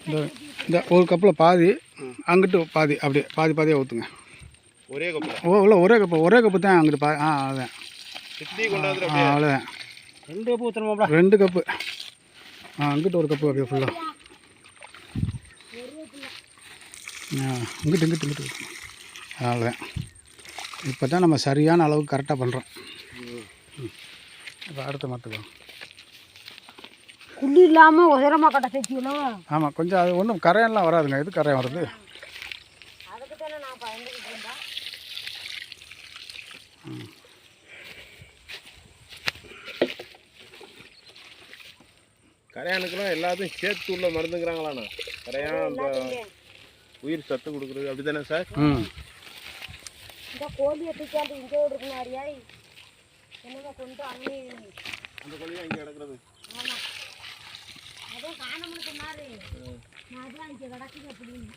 இந்த ஒரு கப்பில் பாதி, அங்கிட்டு பாதி, அப்படியே பாதி பாதியாக ஊற்றுங்க. ஒரே கப்பு? இல்லை ஒரே கப்பு தான் அங்கிட்டு அதுதான். அவ்வளோதான். 2 கப்பு ஊற்றணுமாப்பா? 2 கப்பு. அங்கிட்டு ஒரு கப்பு அப்படியே ஃபுல்லாக. இங்கிட்டு அவ்வளோதான். இப்போ தான் நம்ம சரியான அளவுக்கு கரெக்டாக பண்ணுறோம். இப்போ அடுத்த மாற்றுக்கலாம். குள்ளி இல்லாமல் உயரமாக கட்ட சேர்த்திக்கலாம். ஆமாம், கொஞ்சம் அது ஒன்றும் கரையெல்லாம் வராதுங்க. எது கரையம் வருது? அதுக்கு தானே நான் பயந்துக்கிட்டு இருந்தேன். கரையானுக்கெல்லாம் எல்லாத்தையும் சேர்த்து உள்ள மருந்துங்கிறாங்களாண்ணா? கரையான் இந்த உயிர் சத்து கொடுக்குறது அப்படி தானே சார்? இந்த கோழியை தூக்காண்டு இங்கே இருக்கணும் அறியா? என்னமோ கொண்டு அங்கே அந்த கோழியாக இங்கே கிடக்குறது. ஆமாம், அதான் காணமுன்னு சொன்னாரு. நான் அதான் இங்கே கிடக்குது அப்படின்னு.